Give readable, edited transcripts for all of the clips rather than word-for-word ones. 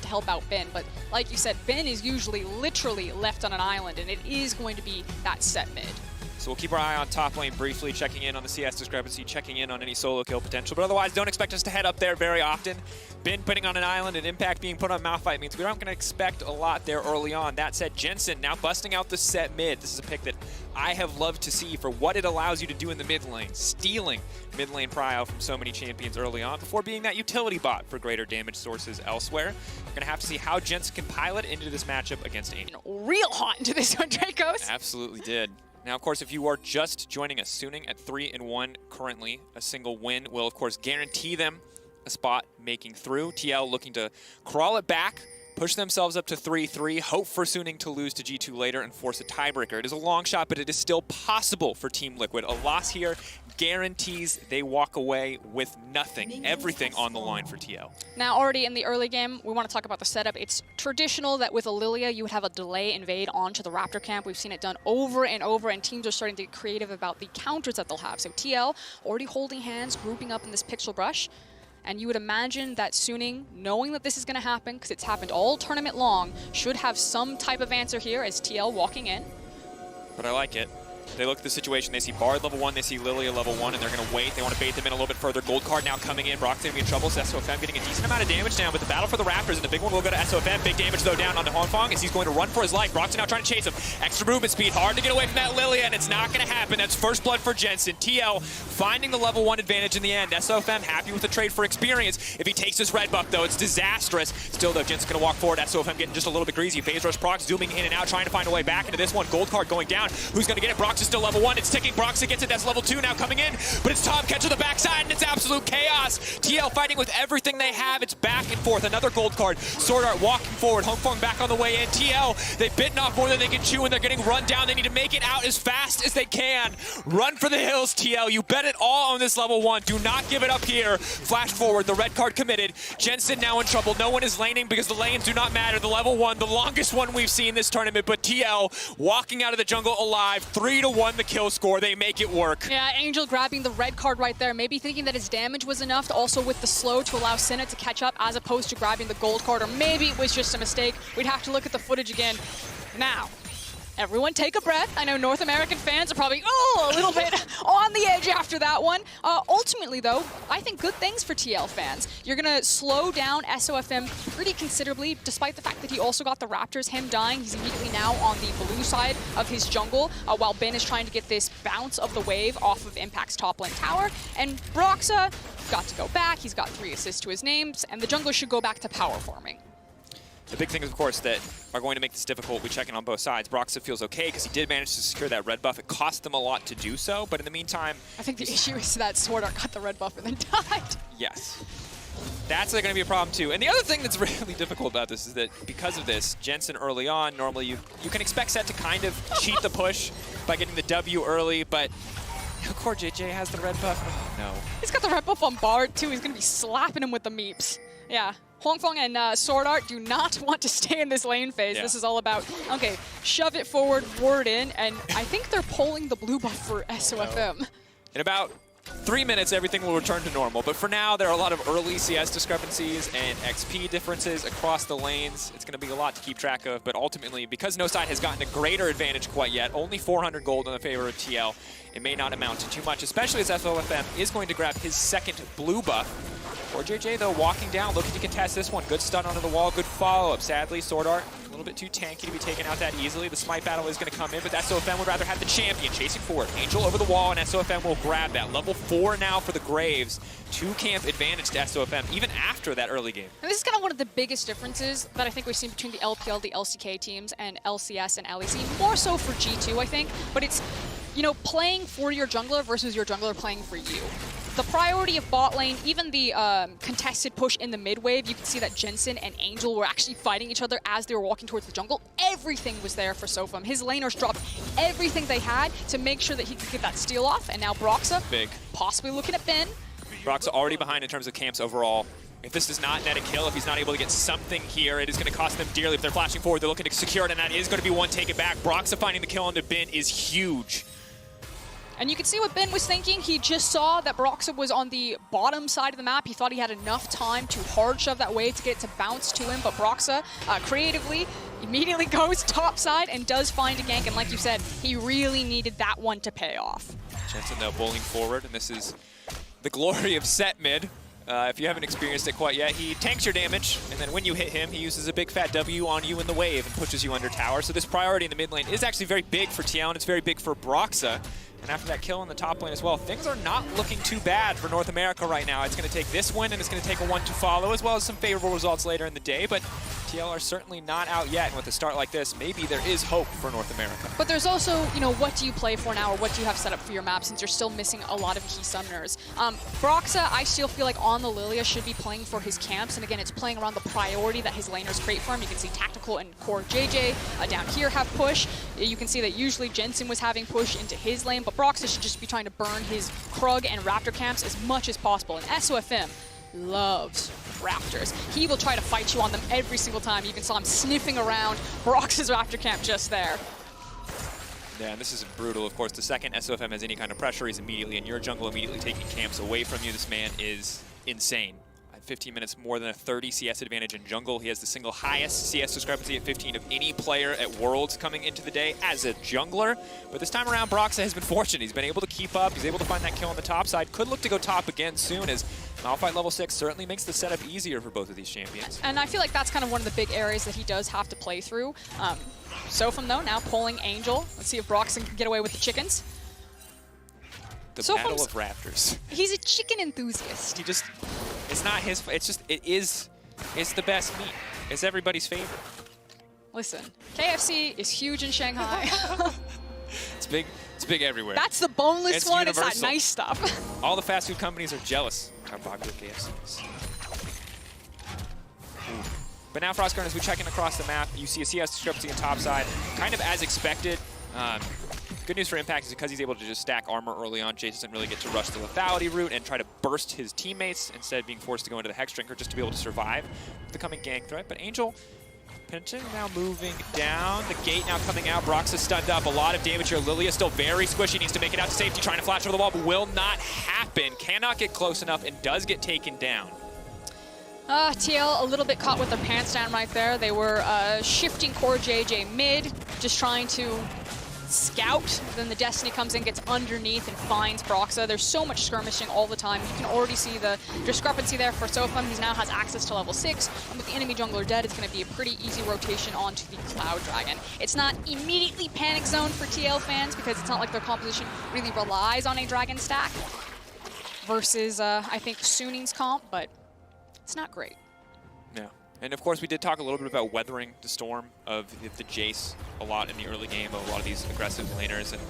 to help out Ben. But like you said, Ben is usually literally left on an island, and it is going to be that set mid. So we'll keep our eye on top lane briefly, checking in on the CS discrepancy, checking in on any solo kill potential. But otherwise, don't expect us to head up there very often. Ben putting on an island and Impact being put on Malphite means we're not going to expect a lot there early on. That said, Jensen now busting out the set mid. This is a pick that I have loved to see for what it allows you to do in the mid lane, stealing mid lane prio from so many champions early on before being that utility bot for greater damage sources elsewhere. We're going to have to see how Jensen can pilot into this matchup against Angel. Real hot into this one, Dracos. Absolutely did. Now, of course, if you are just joining us, SUNING at 3-1 currently, a single win will, of course, guarantee them a spot making through. TL looking to crawl it back, push themselves up to 3-3, hope for SUNING to lose to G2 later and force a tiebreaker. It is a long shot, but it is still possible for Team Liquid. A loss here guarantees they walk away with nothing, everything on the line for TL. Now, already in the early game, we want to talk about the setup. It's traditional that with Lilia, you would have a delay invade onto the Raptor camp. We've seen it done over and over, and teams are starting to get creative about the counters that they'll have. So TL already holding hands, grouping up in this pixel brush. And you would imagine that SUNING, knowing that this is going to happen, because it's happened all tournament long, should have some type of answer here as TL walking in. But I like it. They look at the situation, they see Bard level 1, they see Lilia level 1, and they're going to wait. They want to bait them in a little bit further. Gold card now coming in. Brock's going to be in trouble. So SOFM getting a decent amount of damage down, but the battle for the Raptors, and the big one will go to SOFM. Big damage, though, down onto Hongfong as he's going to run for his life. Brock's now trying to chase him. Extra movement speed, hard to get away from that Lilia, and it's not going to happen. That's first blood for Jensen. TL finding the level 1 advantage in the end. SOFM happy with the trade for experience. If he takes this red buff, though, it's disastrous. Still, though, Jensen's going to walk forward. SOFM getting just a little bit greasy. Phase rush Brock zooming in and out, trying to find a way back into this one. Gold card going down. Who's going to get it? Brock's is still level 1. It's ticking. Broxy gets it. That's level 2 now coming in, but it's Tom catch to the backside, and it's absolute chaos. TL fighting with everything they have. It's back and forth. Another gold card. Sword Art walking forward. Hongfong back on the way in. TL, they've bitten off more than they can chew, and they're getting run down. They need to make it out as fast as they can. Run for the hills, TL. You bet it all on this level 1. Do not give it up here. Flash forward. The red card committed. Jensen now in trouble. No one is laning because the lanes do not matter. The level 1, the longest one we've seen this tournament, but TL walking out of the jungle alive. 3-1 the kill score. They make it work. Yeah, Angel grabbing the red card right there, maybe thinking that his damage was enough to also with the slow to allow Senna to catch up as opposed to grabbing the gold card, or maybe it was just a mistake. We'd have to look at the footage again. Now, everyone take a breath. I know North American fans are probably, a little bit on the edge after that one. Ultimately, though, I think good things for TL fans. You're going to slow down SOFM pretty considerably, despite the fact that he also got the Raptors. Him dying, he's immediately now on the blue side of his jungle, while Ben is trying to get this bounce of the wave off of Impact's top lane tower. And Broxa got to go back. He's got 3 assists to his names, and the jungle should go back to power farming. The big things, of course, that are going to make this difficult, we check in on both sides. Broxa feels okay because he did manage to secure that red buff. It cost them a lot to do so, but in the meantime... I think the issue is that Sword Art got the red buff and then died. Yes. That's going to be a problem, too. And the other thing that's really difficult about this is that because of this, Jensen early on, normally you can expect Set to kind of cheat the push by getting the W early, but... Of course, JJ has the red buff. Oh, no. He's got the red buff on Bard, too. He's going to be slapping him with the meeps. Yeah. Hongfong and Sword Art do not want to stay in this lane phase. Yeah. This is all about, okay, shove it forward, ward in, and I think they're pulling the blue buff for SOFM. In about 3 minutes, everything will return to normal. But for now, there are a lot of early CS discrepancies and XP differences across the lanes. It's going to be a lot to keep track of, but ultimately, because no side has gotten a greater advantage quite yet, only 400 gold in the favor of TL, it may not amount to too much, especially as SOFM is going to grab his second blue buff. Or JJ, though, walking down, looking to contest this one. Good stun onto the wall, good follow-up. Sadly, Sword Art, a little bit too tanky to be taken out that easily. The smite battle is going to come in, but SOFM would rather have the champion chasing forward. Angel over the wall, and SOFM will grab that. Level 4 now for the Graves. 2-camp advantage to SOFM, even after that early game. And this is kind of one of the biggest differences that I think we've seen between the LPL, the LCK teams, and LCS and LEC. More so for G2, I think, but it's, you know, playing for your jungler versus your jungler playing for you. The priority of bot lane, even the contested push in the mid wave, you can see that Jensen and Angel were actually fighting each other as they were walking towards the jungle. Everything was there for SOFM. His laners dropped everything they had to make sure that he could get that steal off, and now Broxa, big, possibly looking at Ben. Broxa already behind in terms of camps overall. If this does not net a kill, if he's not able to get something here, it is going to cost them dearly. If they're flashing forward, they're looking to secure it, and that is going to be one take it back. Broxa finding the kill on the bin is huge. And you can see what Ben was thinking. He just saw that Broxa was on the bottom side of the map. He thought he had enough time to hard shove that wave to get it to bounce to him, but Broxa creatively immediately goes top side and does find a gank. And like you said, he really needed that one to pay off. Jensen now bowling forward, and this is the glory of set mid. If you haven't experienced it quite yet, he tanks your damage, and then when you hit him, he uses a big fat W on you in the wave and pushes you under tower. So this priority in the mid lane is actually very big for TL, and it's very big for Broxa. And after that kill in the top lane as well, things are not looking too bad for North America right now. It's going to take this win, and it's going to take a one to follow, as well as some favorable results later in the day. But TL are certainly not out yet, and with a start like this, maybe there is hope for North America. But there's also, you know, what do you play for now, or what do you have set up for your map, since you're still missing a lot of key summoners. Broxa, I still feel like on the Lilia should be playing for his camps, and again, it's playing around the priority that his laners create for him. You can see Tactical and Core JJ down here have push. You can see that usually Jensen was having push into his lane, but Broxa should just be trying to burn his Krug and Raptor camps as much as possible. And SOFM loves Raptors. He will try to fight you on them every single time. You can saw him sniffing around Brox's Raptor camp just there. Yeah, and this is brutal. Of course, the second SOFM has any kind of pressure, he's immediately in your jungle, immediately taking camps away from you. This man is insane. At 15 minutes, more than a 30 CS advantage in jungle. He has the single highest CS discrepancy at 15 of any player at Worlds coming into the day as a jungler. But this time around, Broxa has been fortunate. He's been able to keep up. He's able to find that kill on the top side. Could look to go top again soon, as Malphite level 6 certainly makes the setup easier for both of these champions. And I feel like that's kind of one of the big areas that he does have to play through. Sofum, though, now pulling Angel. Let's see if Broxa can get away with the chickens. The Sofum's, battle of raptors. He's a chicken enthusiast. He just, it's not his, it's just, it's the best meat. It's everybody's favorite. Listen, KFC is huge in Shanghai. It's big everywhere. That's the boneless it's one, universal. It's that nice stuff. All the fast food companies are jealous of how popular KFC is. But now, Frostguard, as we check in across the map, you see a CS discrepancy on top side, kind of as expected. Good news for Impact is because he's able to just stack armor early on, Jace doesn't really get to rush the lethality route and try to burst his teammates, instead of being forced to go into the Hex Drinker just to be able to survive the coming gank threat. But Angel, Pinton now moving down, the gate now coming out, Broxa stunned up, a lot of damage here. Lilia still very squishy, needs to make it out to safety, trying to flash over the wall, but will not happen. Cannot get close enough and does get taken down. TL a little bit caught with their pants down right there. They were shifting Core JJ mid, just trying to scout. Then the Destiny comes in, gets underneath, and finds Broxa. There's so much skirmishing all the time. You can already see the discrepancy there for Sofum. He now has access to level 6, and with the enemy jungler dead, it's going to be a pretty easy rotation onto the Cloud Dragon. It's not immediately panic zone for TL fans, because it's not like their composition really relies on a Dragon stack versus, I think, Suning's comp, but it's not great. Yeah. And of course, we did talk a little bit about weathering the storm of the Jace a lot in the early game of a lot of these aggressive laners. And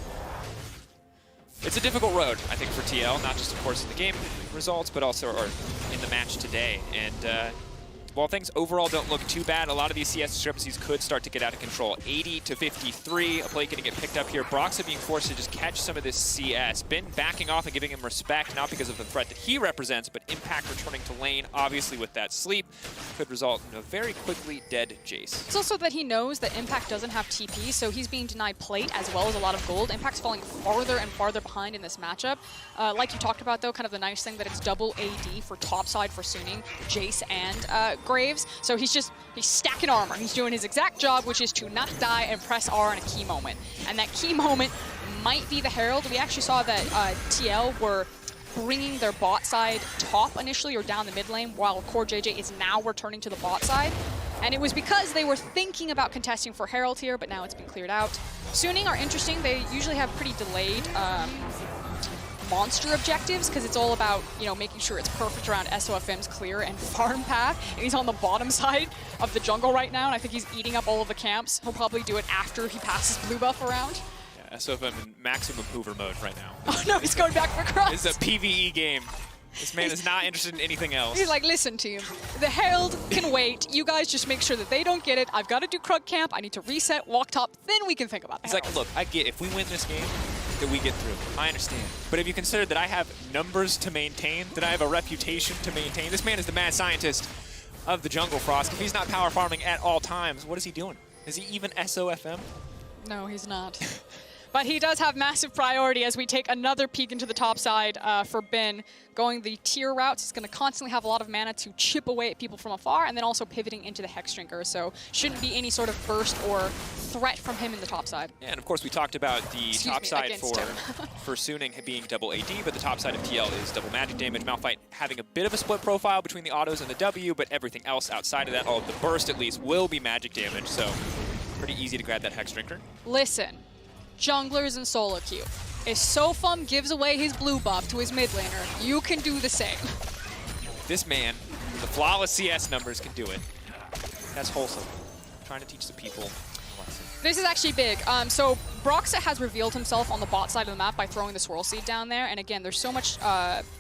it's a difficult road, I think, for TL, not just, of course, in the game results, but also in the match today. And while things overall don't look too bad, a lot of these CS discrepancies could start to get out of control. 80 to 53, a play going to get picked up here. Broxa being forced to just catch some of this CS. Ben backing off and giving him respect, not because of the threat that he represents, but Impact returning to lane, obviously with that sleep, could result in a very quickly dead Jace. It's also that he knows that Impact doesn't have TP, so he's being denied plate as well as a lot of gold. Impact's falling farther and farther behind in this matchup. Like you talked about, though, kind of the nice thing that it's double AD for topside for Suning, Jace, and Graves. So he's stacking armor. He's doing his exact job, which is to not die and press R in a key moment. And that key moment might be the Herald. We actually saw that TL were bringing their bot side top initially or down the mid lane, while Core JJ is now returning to the bot side. And it was because they were thinking about contesting for Herald here, but now it's been cleared out. Suning are interesting. They usually have pretty delayed monster objectives, because it's all about, you know, making sure it's perfect around SOFM's clear and farm path. And he's on the bottom side of the jungle right now, and I think he's eating up all of the camps. He'll probably do it after he passes blue buff around. Yeah, SOFM in maximum Hoover mode right now. Oh no, he's going back for cross. It's a PvE game. This man is not interested in anything else. He's like, listen, team, the Herald can wait. You guys just make sure that they don't get it. I've got to do Krug camp. I need to reset, walk top. Then we can think about the Herald. He's like, look, I get if we win this game, that we get through. I understand. But have you considered that I have numbers to maintain, that I have a reputation to maintain? This man is the mad scientist of the jungle, Frost. If he's not power farming at all times, what is he doing? Is he even SOFM? No, he's not. But he does have massive priority as we take another peek into the top side for Ben. Going the tier routes, he's going to constantly have a lot of mana to chip away at people from afar, and then also pivoting into the Hex Drinker. So shouldn't be any sort of burst or threat from him in the top side. Yeah, and of course we talked about the top side for Suning being double AD, but the top side of TL is double magic damage. Malphite having a bit of a split profile between the autos and the W, but everything else outside of that, all of the burst at least, will be magic damage. So pretty easy to grab that Hex Drinker. Listen, junglers and solo queue. If Sofum gives away his blue buff to his mid laner, you can do the same. This man, with the flawless CS numbers, can do it. That's wholesome. Trying to teach the people a lesson. This is actually big. So Broxah has revealed himself on the bot side of the map by throwing the Swirl Seed down there. And again, there's so much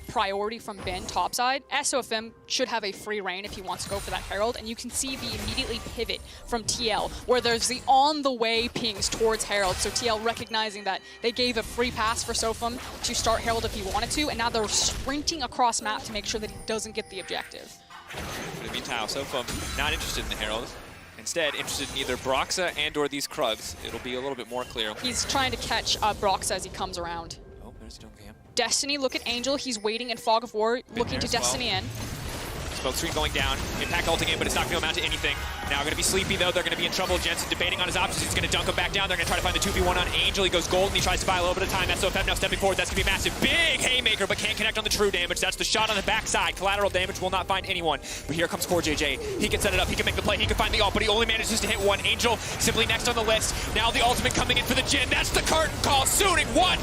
priority from Ben top side. SOFM should have a free reign if he wants to go for that Herald. And you can see the immediately pivot from TL, where there's the on-the-way pings towards Herald. So TL recognizing that they gave a free pass for Sofum to start Herald if he wanted to. And now they're sprinting across map to make sure that he doesn't get the objective. But in the meantime, Sofum not interested in the Herald. Instead, interested in either Broxah and or these Krugs. It'll be a little bit more clear. He's trying to catch Broxah as he comes around. Oh, there's Dome Cam. Destiny, look at Angel. He's waiting in Fog of War, looking to Destiny in. Smoke screen going down. Impact ulting in, but it's not going to amount to anything. Now going to be sleepy, though. They're going to be in trouble. Jensen debating on his options. He's going to dunk him back down. They're going to try to find the 2v1 on Angel. He goes gold, and he tries to buy a little bit of time. That's SOFM now stepping forward. That's going to be massive. Big haymaker, but can't connect on the true damage. That's the shot on the backside. Collateral damage will not find anyone. But here comes CoreJJ. He can set it up. He can make the play. He can find the ult, but he only manages to hit one. Angel simply next on the list. Now the ultimate coming in for the Jhin. That's the curtain call. Suning 1,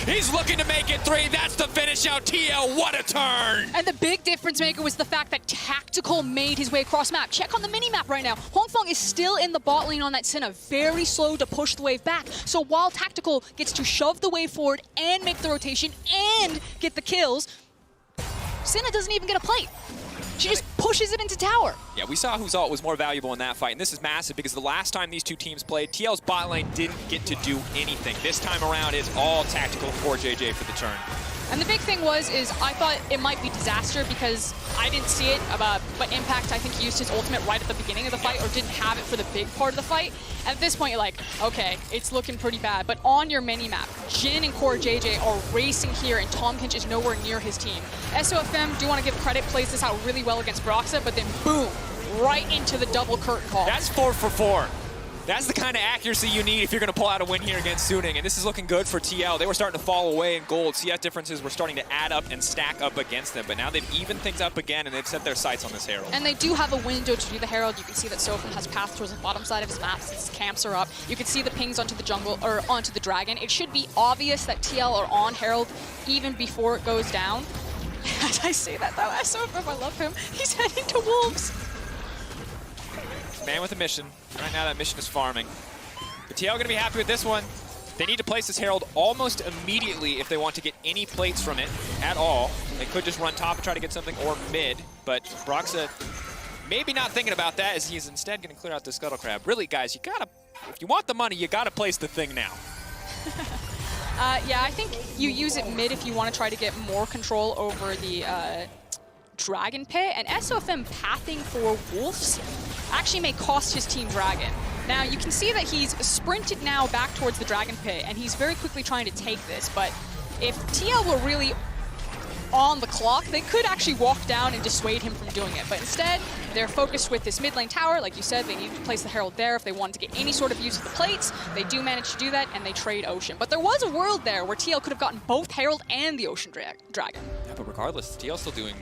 2. He's looking to make it 3. That's the finish out. TL, what a turn. And the big difference maker was the fact that Tactical made his way across map. Check on the mini-map right now. Hongfeng is still in the bot lane on that Senna, very slow to push the wave back. So while Tactical gets to shove the wave forward and make the rotation and get the kills, Senna doesn't even get a plate. She just pushes it into tower. Yeah, we saw whose ult was more valuable in that fight, and this is massive because the last time these two teams played, TL's bot lane didn't get to do anything. This time around, it's all Tactical for JJ for the turn. And the big thing is I thought it might be disaster because I didn't see it, but Impact, I think, used his ultimate right at the beginning of the fight or didn't have it for the big part of the fight. At this point, you're like, okay, it's looking pretty bad. But on your mini-map, Jhin and CoreJJ are racing here, and Tahm Kench is nowhere near his team. SOFM, do want to give credit, plays this out really well against Broxah, but then boom, right into the double curtain call. That's 4 for 4. That's the kind of accuracy you need if you're going to pull out a win here against Suning, and this is looking good for TL. They were starting to fall away in gold. CS differences were starting to add up and stack up against them, but now they've evened things up again, and they've set their sights on this Herald. And they do have a window to do the Herald. You can see that Sofum has path towards the bottom side of his map since his camps are up. You can see the pings onto the jungle, or onto the dragon. It should be obvious that TL are on Herald even before it goes down. As I say that, though, Sofum, I love him. He's heading to Wolves. Man with a mission. Right now, that mission is farming. But TL going to be happy with this one. They need to place this Herald almost immediately if they want to get any plates from it at all. They could just run top and try to get something, or mid, but Broxah maybe not thinking about that as he's instead going to clear out the Scuttle Crab. Really, guys, you gotta, if you want the money, you gotta place the thing now. Yeah, I think you use it mid if you want to try to get more control over the Dragon Pit, and SOFM pathing for Wolves actually may cost his team Dragon. Now, you can see that he's sprinted now back towards the Dragon Pit, and he's very quickly trying to take this, but if TL were really on the clock, they could actually walk down and dissuade him from doing it, but instead, they're focused with this mid lane tower. Like you said, they need to place the Herald there if they wanted to get any sort of use of the plates. They do manage to do that, and they trade Ocean. But there was a world there where TL could have gotten both Herald and the Ocean Dragon. Yeah, but regardless, TL's still doing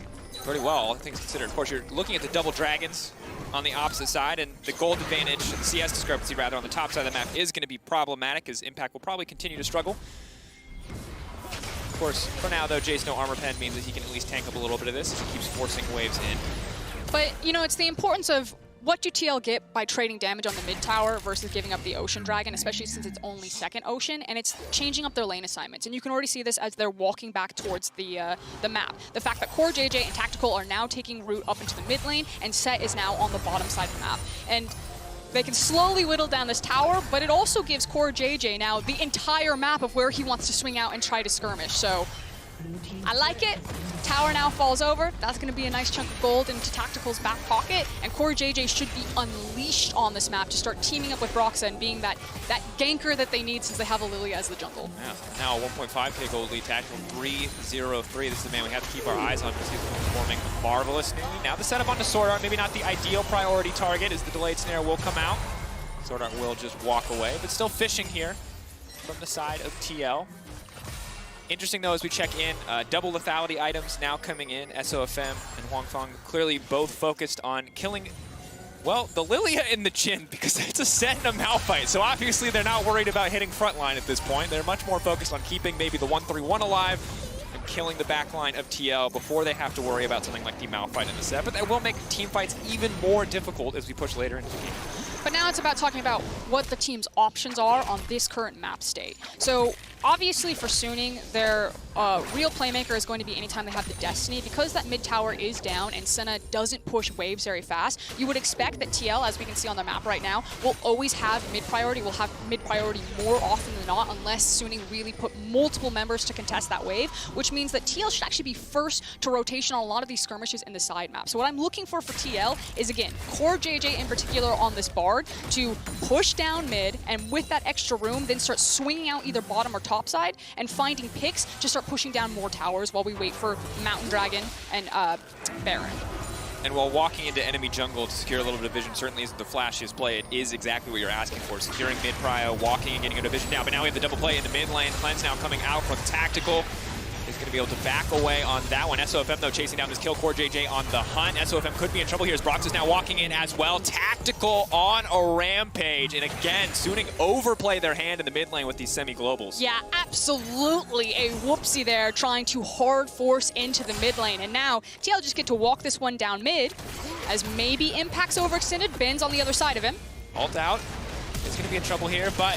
pretty well, all things considered. Of course, you're looking at the double dragons on the opposite side, and the gold advantage, the CS discrepancy rather, on the top side of the map is going to be problematic, as Impact will probably continue to struggle. Of course, for now, though, Jay's no armor pen means that he can at least tank up a little bit of this as he keeps forcing waves in. But, you know, it's the importance of what do TL get by trading damage on the mid tower versus giving up the Ocean Dragon, especially since it's only second Ocean, and it's changing up their lane assignments. And you can already see this as they're walking back towards the map. The fact that CoreJJ and Tactical are now taking route up into the mid lane, and Set is now on the bottom side of the map. And they can slowly whittle down this tower, but it also gives CoreJJ now the entire map of where he wants to swing out and try to skirmish. So I like it. tower now falls over. That's going to be a nice chunk of gold into Tactical's back pocket, and CoreJJ should be unleashed on this map to start teaming up with Broxa and being that ganker that they need since they have a Lilia as the jungle. Yeah, now a 1.5k gold lead, Tactical 3-0-3. This is the man we have to keep our eyes on because he's performing marvelously. Now the setup onto Sword Art, maybe not the ideal priority target as the delayed snare will come out. Sword Art will just walk away, but still fishing here from the side of TL. Interesting though, as we check in, double lethality items now coming in. SOFM and Huangfang clearly both focused on killing, well, the Lilia in the chin because it's a set and a Malphite. So obviously they're not worried about hitting frontline at this point. They're much more focused on keeping maybe the 1-3-1 alive and killing the backline of TL before they have to worry about something like the Malphite in the set. But that will make team fights even more difficult as we push later into the game. But now it's about talking about what the team's options are on this current map state. So obviously for Suning, their real playmaker is going to be anytime they have the Destiny. Because that mid tower is down and Senna doesn't push waves very fast, you would expect that TL, as we can see on the map right now, will always have mid priority, will have mid priority more often than not, unless Suning really put multiple members to contest that wave, which means that TL should actually be first to rotation on a lot of these skirmishes in the side map. So what I'm looking for TL is, again, CoreJJ in particular on this Bard to push down mid, and with that extra room, then start swinging out either bottom or top side and finding picks to start pushing down more towers while we wait for Mountain Dragon and Baron. And while walking into enemy jungle to secure a little bit of vision certainly isn't the flashiest play, it is exactly what you're asking for. Securing mid prio, walking and getting a vision now, but now we have the double play in the mid lane. Cleanse now coming out from Tactical. Is going to be able to back away on that one. SOFM, though, chasing down this kill. CoreJJ on the hunt. SOFM could be in trouble here as Brox is now walking in as well. Tactical on a rampage. And again, Suning overplay their hand in the mid lane with these semi-globals. Yeah, absolutely a whoopsie there, trying to hard force into the mid lane. And now, TL just get to walk this one down mid, as maybe Impact's overextended. Ben's on the other side of him. Ult out. Is going to be in trouble here, but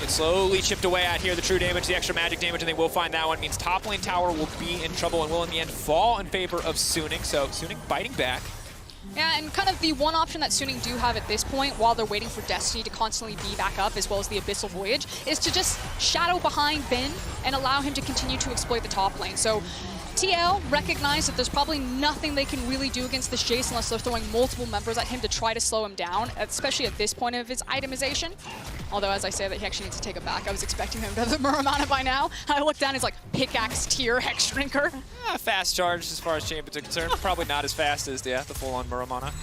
it's slowly chipped away at here. The true damage, the extra magic damage, and they will find that one. Means top lane tower will be in trouble and will in the end fall in favor of Suning. So Suning biting back. Yeah, and kind of the one option that Suning do have at this point, while they're waiting for Destiny to constantly be back up, as well as the Abyssal Voyage, is to just shadow behind Ben and allow him to continue to exploit the top lane. So TL recognize that there's probably nothing they can really do against this Jace unless they're throwing multiple members at him to try to slow him down, especially at this point of his itemization. Although, as I say that, he actually needs to take it back. I was expecting him to have the Muramana by now. I looked down, he's like, pickaxe tier Hex Drinker. Fast charge as far as Champions are concerned. Probably not as fast as the full-on Muramana.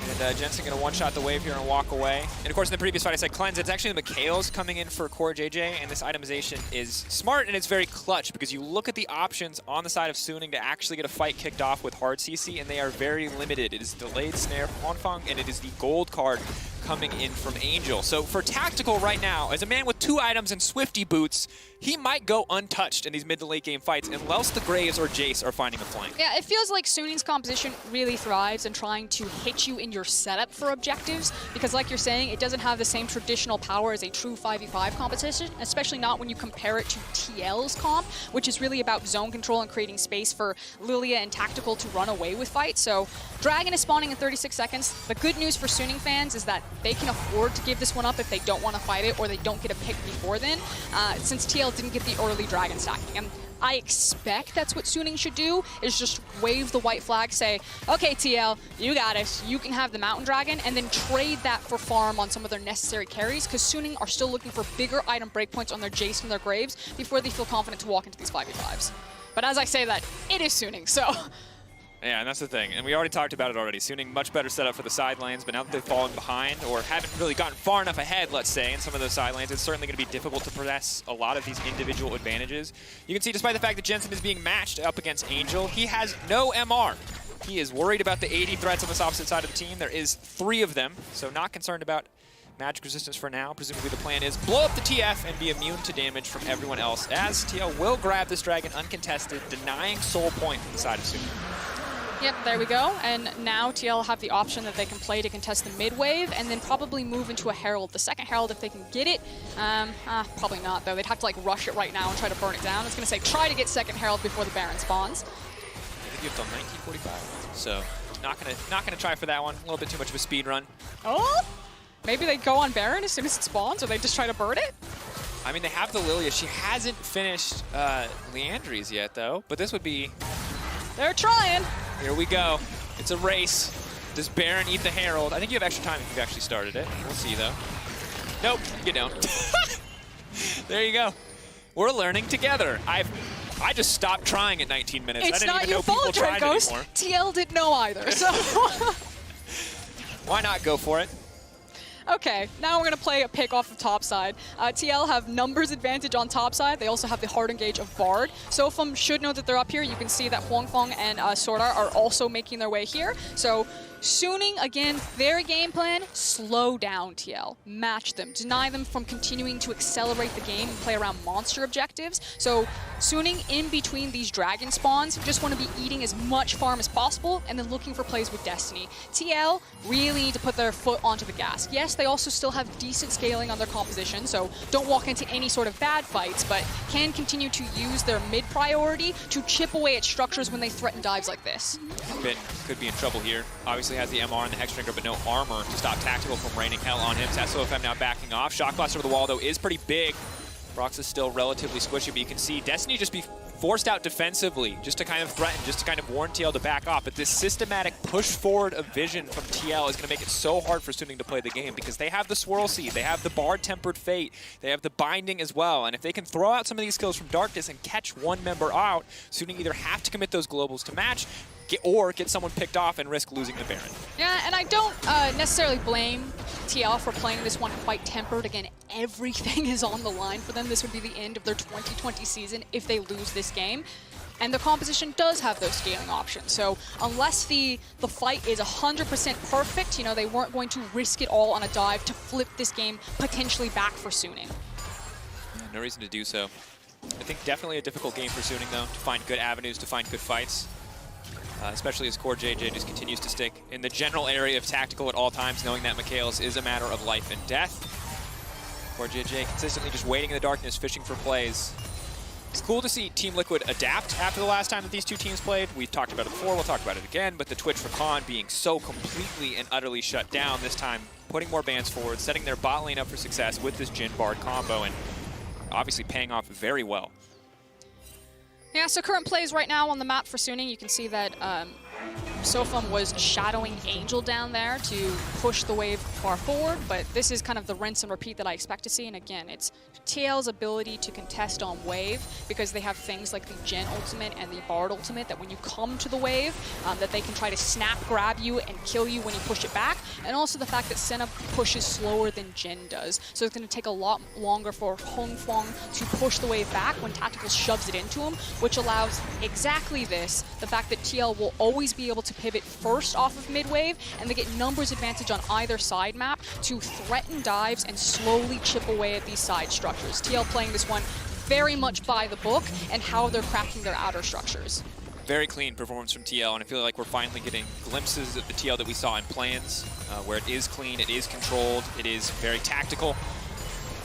And Jensen going to one-shot the wave here and walk away. And of course, in the previous fight, I said Cleanse. It's actually the Mikhails coming in for CoreJJ, and this itemization is smart and it's very clutch because you look at the options on the side of Suning to actually get a fight kicked off with hard CC, and they are very limited. It is delayed snare from Huangfang, and it is the gold card coming in from Angel. So for Tactical right now, as a man with 2 items and Swifty boots, he might go untouched in these mid to late game fights unless the Graves or Jace are finding a flank. Yeah, it feels like Suning's composition really thrives in trying to hit you in your setup for objectives, because like you're saying, it doesn't have the same traditional power as a true 5v5 competition, especially not when you compare it to TL's comp, which is really about zone control and creating space for Lilia and Tactical to run away with fights. So Dragon is spawning in 36 seconds. The good news for Suning fans is that they can afford to give this one up if they don't want to fight it or they don't get a pick before then, since TL didn't get the early Dragon stacking. And I expect that's what Suning should do, is just wave the white flag, say, okay, TL, you got it. You can have the Mountain Dragon, and then trade that for farm on some of their necessary carries, because Suning are still looking for bigger item breakpoints on their Jace and their Graves before they feel confident to walk into these 5v5s. But as I say that, it is Suning, so... Yeah, and that's the thing. And we already talked about it already. Suning much better setup for the side lanes, but now that they've fallen behind or haven't really gotten far enough ahead, let's say, in some of those side lanes, it's certainly going to be difficult to possess a lot of these individual advantages. You can see, despite the fact that Jensen is being matched up against Angel, he has no MR. He is worried about the 80 threats on this opposite side of the team. There is 3 of them, so not concerned about magic resistance for now. Presumably the plan is blow up the TF and be immune to damage from everyone else, as TL will grab this Dragon uncontested, denying soul point from the side of Suning. Yep, there we go. And now TL have the option that they can play to contest the mid wave and then probably move into a Herald. The second Herald, if they can get it, probably not though. They'd have to like rush it right now and try to burn it down. It's gonna say try to get second Herald before the Baron spawns. I think you have till 1945, so not gonna try for that one. A little bit too much of a speed run. Oh, maybe they go on Baron as soon as it spawns, or they just try to burn it. I mean, they have the Lilia. She hasn't finished Leandry's yet though, but this would be They're trying. Here we go. It's a race. Does Baron eat the Herald? I think you have extra time if you've actually started it. We'll see, though. Nope, you don't. There you go. We're learning together. I just stopped trying at 19 minutes. It's I didn't not even your know people fault, tried Dracos. anymore. TL didn't know either, so. Why not go for it? Okay, now we're going to play a pick off of top side. TL have numbers advantage on top side. They also have the hard engage of Bard. Sofum should know that they're up here. You can see that Huangfeng and Sordar are also making their way here. So Suning, again, their game plan, slow down TL. Match them. Deny them from continuing to accelerate the game and play around monster objectives. So Suning, in between these dragon spawns, just want to be eating as much farm as possible and then looking for plays with Destiny. TL really need to put their foot onto the gas. Yes, they also still have decent scaling on their composition, so don't walk into any sort of bad fights, but can continue to use their mid priority to chip away at structures when they threaten dives like this. Could be in trouble here. Obviously has the MR and the Hexdrinker, but no armor to stop Tactical from raining hell on him. SOFM now backing off. Shock blast over the wall, though, is pretty big. Brox is still relatively squishy, but you can see Destiny just be forced out defensively, just to kind of threaten, just to kind of warn TL to back off. But this systematic push forward of vision from TL is going to make it so hard for Suning to play the game because they have the Swirl Seed, they have the Bard Tempered Fate, they have the Binding as well. And if they can throw out some of these skills from Darkness and catch one member out, Suning either have to commit those globals to match or get someone picked off and risk losing the Baron. Yeah, and I don't necessarily blame TL for playing this one quite tempered. Again, everything is on the line for them. This would be the end of their 2020 season if they lose this game. And the composition does have those scaling options. So unless the fight is 100% perfect, you know, they weren't going to risk it all on a dive to flip this game potentially back for Suning. No reason to do so. I think definitely a difficult game for Suning, though, to find good avenues, to find good fights. Especially as Core JJ just continues to stick in the general area of tactical at all times, knowing that Mikhail's is a matter of life and death. Core JJ consistently just waiting in the darkness, fishing for plays. It's cool to see Team Liquid adapt after the last time that these two teams played. We've talked about it before, we'll talk about it again, but the Twitch for Khan being so completely and utterly shut down this time, putting more bans forward, setting their bot lane up for success with this Jhin Bard combo, and obviously paying off very well. Yeah, so current plays right now on the map for Suning, you can see that Sofum was shadowing Angel down there to push the wave far forward, but this is kind of the rinse and repeat that I expect to see. And again, it's TL's ability to contest on wave because they have things like the Jhin ultimate and the Bard ultimate that when you come to the wave, that they can try to snap grab you and kill you when you push it back. And also the fact that Senna pushes slower than Jhin does. So it's going to take a lot longer for Huangfeng to push the wave back when Tactical shoves it into him, which allows exactly this, the fact that TL will always be able to pivot first off of mid-wave, and they get numbers advantage on either side map to threaten dives and slowly chip away at these side structures. TL playing this one very much by the book and how they're crafting their outer structures. Very clean performance from TL, and I feel like we're finally getting glimpses of the TL that we saw in plans, where it is clean, it is controlled, it is very tactical,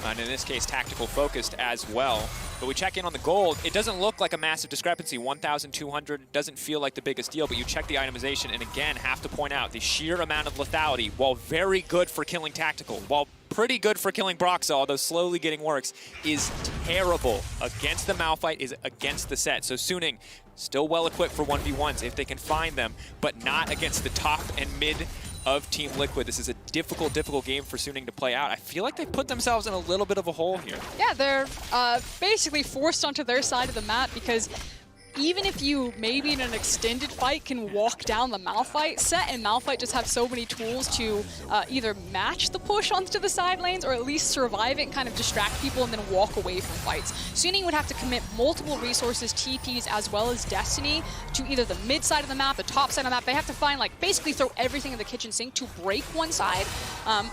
and in this case, tactical focused as well. But we check in on the gold. It doesn't look like a massive discrepancy. 1,200 doesn't feel like the biggest deal, but you check the itemization, and again, have to point out the sheer amount of lethality, while very good for killing tactical, while pretty good for killing Broxa, although slowly getting works, is terrible against the Malphite, is against the set. So Suning, still well equipped for 1v1s if they can find them, but not against the top and mid of Team Liquid. This is a difficult game for Suning to play out. I feel like they put themselves in a little bit of a hole here. Yeah, they're basically forced onto their side of the map because even if you, maybe in an extended fight, can walk down the Malphite, Set and Malphite just have so many tools to either match the push onto the side lanes or at least survive it and kind of distract people and then walk away from fights. Suning would have to commit multiple resources, TPs, as well as Destiny to either the mid side of the map, the top side of the map. They have to find, like, basically throw everything in the kitchen sink to break one side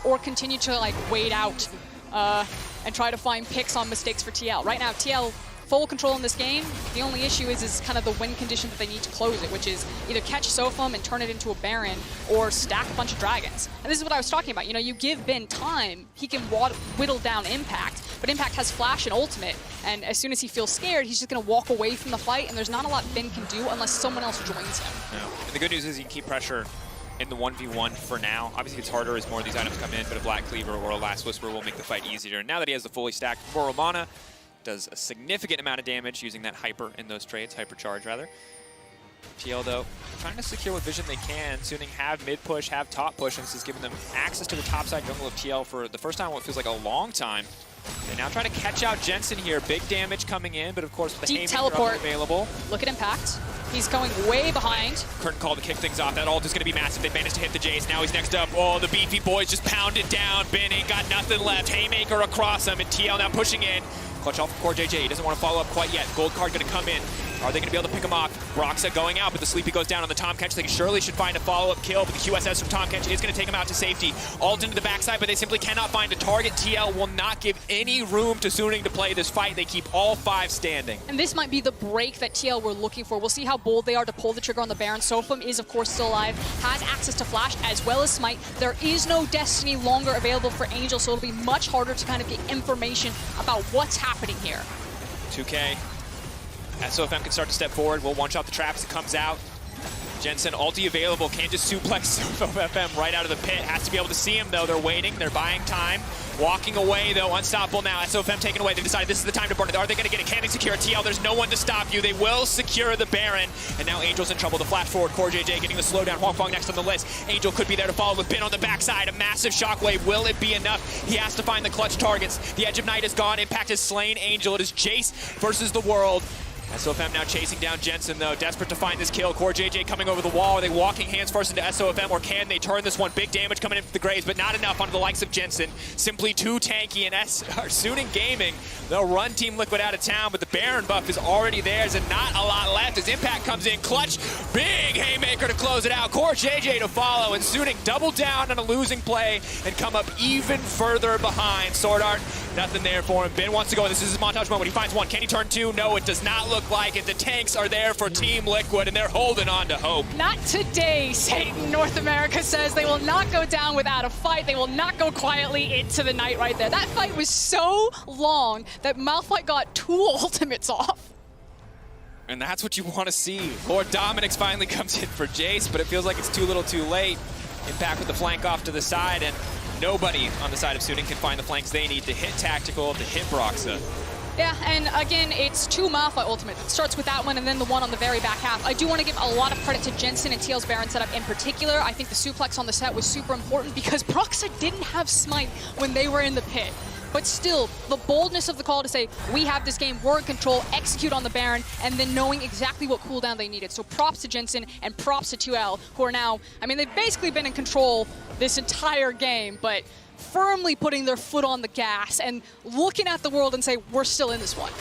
or continue to, like, wait out and try to find picks on mistakes for TL. Right now, TL full control in this game. The only issue is kind of the win condition that they need to close it, which is either catch Sofum and turn it into a Baron or stack a bunch of dragons. And this is what I was talking about. You know, you give Ben time, he can whittle down Impact, but Impact has Flash and Ultimate, and as soon as he feels scared, he's just going to walk away from the fight, and there's not a lot Ben can do unless someone else joins him. Yeah. And the good news is he can keep pressure in the 1v1 for now. Obviously it's harder as more of these items come in, but a Black Cleaver or a Last Whisper will make the fight easier. And now that he has the fully stacked Boromana, does a significant amount of damage using that hyper in those trades, hypercharge rather. TL, though, trying to secure what vision they can. SUNING have mid push, have top push, and this is giving them access to the top side jungle of TL for the first time in what feels like a long time. They now try to catch out Jensen here. Big damage coming in, but of course with the deep teleport available. Look at Impact. He's going way behind. Curtain call to kick things off. That ult is going to be massive. They managed to hit the Jace. Now he's next up. Oh, the beefy boys just pounded down. Ben ain't got nothing left. Haymaker across him, and TL now pushing in. Clutch off Core JJ. He doesn't want to follow up quite yet. Gold card going to come in. Are they going to be able to pick him off? Broxa going out, but the Sleepy goes down on the Tom Kench. They surely should find a follow-up kill, but the QSS from Tom Kench is going to take him out to safety. Ult into the backside, but they simply cannot find a target. TL will not give any room to SUNING to play this fight. They keep all 5 standing. And this might be the break that TL were looking for. We'll see how bold they are to pull the trigger on the Baron. Sofum is, of course, still alive, has access to Flash as well as Smite. There is no Destiny longer available for Angel, so it'll be much harder to kind of get information about what's happening here. 2K. SOFM can start to step forward. We'll one-shot the trap as it comes out. Jensen, ulti available, can just suplex SOFM right out of the pit. Has to be able to see him, though. They're waiting. They're buying time. Walking away, though. Unstoppable now. SOFM taken away. They decided this is the time to burn it. Are they going to get it? Can they secure TL? There's no one to stop you. They will secure the Baron. And now Angel's in trouble. The flash forward. Core JJ getting the slowdown. Huangfang next on the list. Angel could be there to follow with Ben on the backside. A massive shockwave. Will it be enough? He has to find the clutch targets. The Edge of Night is gone. Impact has slain Angel. It is Jace versus the world. SOFM now chasing down Jensen, though, desperate to find this kill. Core JJ coming over the wall. Are they walking hands first into SOFM, or can they turn this one? Big damage coming in for the Graves, but not enough onto the likes of Jensen. Simply too tanky, and SUNING Gaming, they'll run Team Liquid out of town, but the Baron buff is already theirs, and not a lot left as Impact comes in. Clutch, big haymaker to close it out. Core JJ to follow, and SUNING double down on a losing play and come up even further behind. Sword Art, nothing there for him. Ben wants to go, and this is his montage moment. He finds one. Can he turn 2? No, it does not look like it. The tanks are there for Team Liquid, and they're holding on to hope. Not today, Satan. North America says they will not go down without a fight. They will not go quietly into the night right there. That fight was so long that Malphite got 2 ultimates off. And that's what you want to see. Lord Dominic's finally comes in for Jace, but it feels like it's too little too late. Impact with the flank off to the side, and nobody on the side of SUNING can find the flanks they need to hit Tactical, to hit Broxa. Yeah, and again, it's 2 Malphite ultimates. It starts with that one and then the one on the very back half. I do want to give a lot of credit to Jensen and TL's Baron setup in particular. I think the suplex on the set was super important because Broxa didn't have Smite when they were in the pit. But still, the boldness of the call to say, we have this game, we're in control, execute on the Baron, and then knowing exactly what cooldown they needed. So props to Jensen and props to 2L, who are now, I mean, they've basically been in control this entire game, but firmly putting their foot on the gas and looking at the world and say, we're still in this one.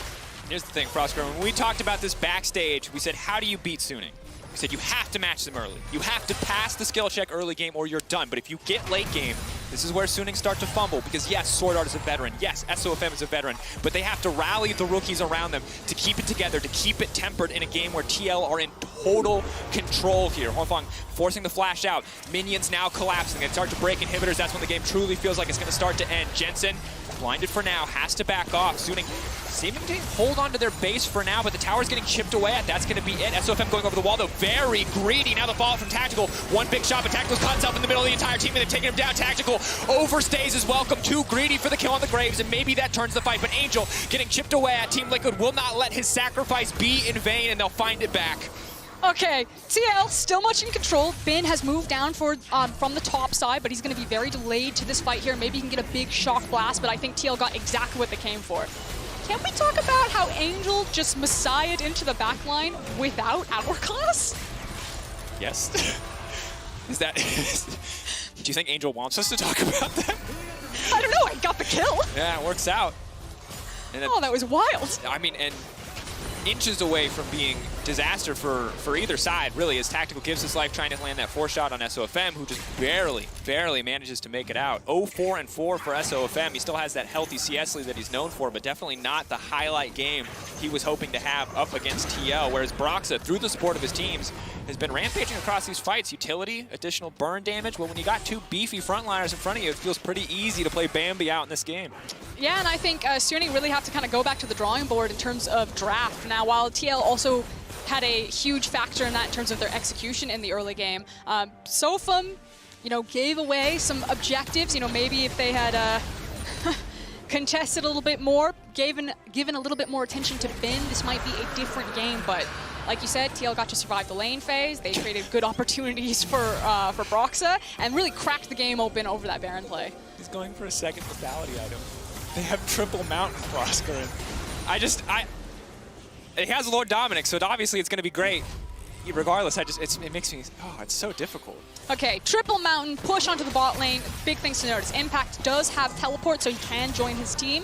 Here's the thing, Frostgrove, when we talked about this backstage, we said, how do you beat SUNING? We said, you have to match them early. You have to pass the skill check early game or you're done. But if you get late game, this is where SUNING start to fumble because yes, Sword Art is a veteran. Yes, SOFM is a veteran. But they have to rally the rookies around them to keep it together, to keep it tempered in a game where TL are in total control here. Huangfang forcing the flash out. Minions now collapsing. They start to break inhibitors. That's when the game truly feels like it's going to start to end. Jensen, blinded for now, has to back off. SUNING seeming to hold on to their base for now, but the tower's getting chipped away at. That's going to be it. SOFM going over the wall, though, very greedy. Now the fallout from Tactical. One big shot, but Tactical's caught himself in the middle of the entire team, and they've taken him down. Tactical overstays his welcome. Too greedy for the kill on the Graves, and maybe that turns the fight. But Angel getting chipped away at. Team Liquid will not let his sacrifice be in vain, and they'll find it back. Okay, TL still much in control. Ben has moved down from the top side, but he's going to be very delayed to this fight here. Maybe he can get a big shock blast, but I think TL got exactly what they came for. Can we talk about how Angel just messiahed into the backline without Hourglass? Yes. Is that... Do you think Angel wants us to talk about that? I don't know, I got the kill. Yeah, it works out. And oh, that was wild. I mean, and inches away from being disaster for either side, really, as Tactical gives his life trying to land that 4-shot on SOFM, who just barely manages to make it out. 0-4-4 for SOFM. He still has that healthy CS lead that he's known for, but definitely not the highlight game he was hoping to have up against TL, whereas Broxa, through the support of his teams, has been rampaging across these fights. Utility, additional burn damage. Well, when you got 2 beefy frontliners in front of you, it feels pretty easy to play Bambi out in this game. Yeah, and I think SUNING really have to kind of go back to the drawing board in terms of draft. Now, while TL also had a huge factor in that in terms of their execution in the early game, Sofum, you know, gave away some objectives. You know, maybe if they had contested a little bit more, given a little bit more attention to Ben, this might be a different game, but like you said, TL got to survive the lane phase. They created good opportunities for Broxa and really cracked the game open over that Baron play. He's going for a second lethality item. They have triple mount Oscar. He has Lord Dominic, so obviously it's going to be great. Regardless, it makes me, it's so difficult. Okay, triple mountain, push onto the bot lane. Big things to notice. Impact does have teleport, so he can join his team.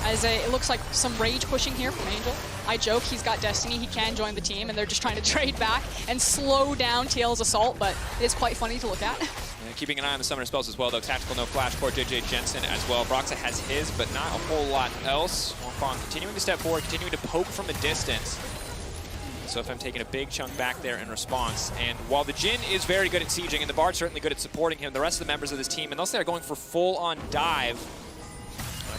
It looks like some rage pushing here from Angel. I joke, he's got Destiny, he can join the team, and they're just trying to trade back and slow down TL's assault, but it is quite funny to look at. And keeping an eye on the summoner spells as well, though. Tactical no flash for JJ Jensen as well. Broxa has his, but not a whole lot else. Wongfang continuing to step forward, continuing to poke from a distance. So if I'm taking a big chunk back there in response. And while the Jhin is very good at sieging, and the Bard's certainly good at supporting him, the rest of the members of this team, unless they're going for full-on dive,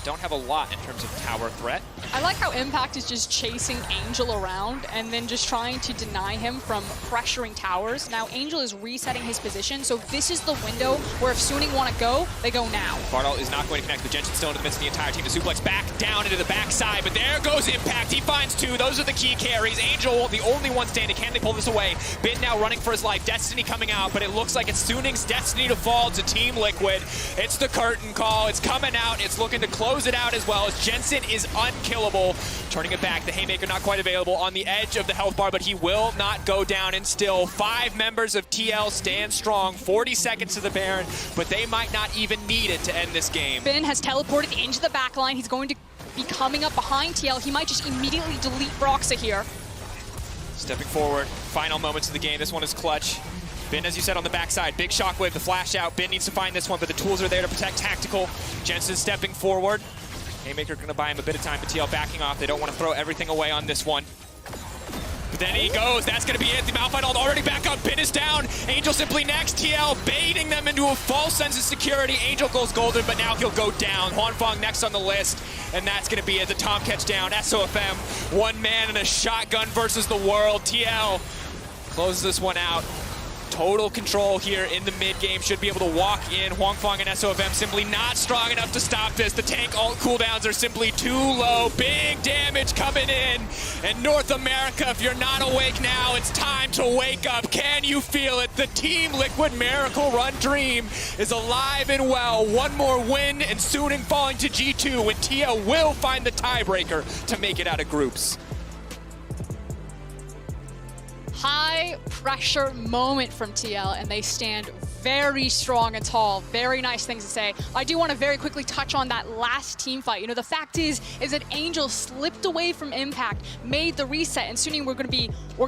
don't have a lot in terms of tower threat. I like how Impact is just chasing Angel around and then just trying to deny him from pressuring towers. Now Angel is resetting his position, so this is the window where if SUNING want to go, they go now. Bardal is not going to connect, but Jensen's still in the midst of the entire team to suplex back down into the backside, but there goes Impact. He finds two. Those are the key carries. Angel, the only one standing. Can they pull this away? Bin now running for his life. Destiny coming out, but it looks like it's SUNING's destiny to fall to Team Liquid. It's the curtain call. It's coming out. It's looking to close it out as well as Jensen is unkillable. Turning it back, the Haymaker not quite available on the edge of the health bar, but he will not go down, and still 5 members of TL stand strong. 40 seconds to the Baron, but they might not even need it to end this game. Bin has teleported into the backline. He's going to be coming up behind TL. He might just immediately delete Broxa here. Stepping forward, final moments of the game. This one is clutch. Bin, as you said, on the backside. Big shockwave, the flash out. Bin needs to find this one, but the tools are there to protect Tactical. Jensen stepping forward. Haymaker going to buy him a bit of time, but TL backing off. They don't want to throw everything away on this one. But then he goes. That's going to be it. The Malphite ult already back up. Bin is down. Angel simply next. TL baiting them into a false sense of security. Angel goes golden, but now he'll go down. Hwanfang next on the list, and that's going to be it. The Tom catch down. SOFM, one man and a shotgun versus the world. TL closes this one out. Total control here in the mid game. Should be able to walk in. Hwanfang and SOFM simply not strong enough to stop this. The tank ult cooldowns are simply too low. Big damage coming in. And North America, if you're not awake now, it's time to wake up. Can you feel it? The Team Liquid Miracle Run dream is alive and well. One more win and SUNING falling to G2 when TL will find the tiebreaker to make it out of groups. High pressure moment from TL, and they stand very strong and tall. Very nice things to say. I do want to very quickly touch on that last team fight. You know, the fact is that Angel slipped away from Impact, made the reset, and SUNING were going to be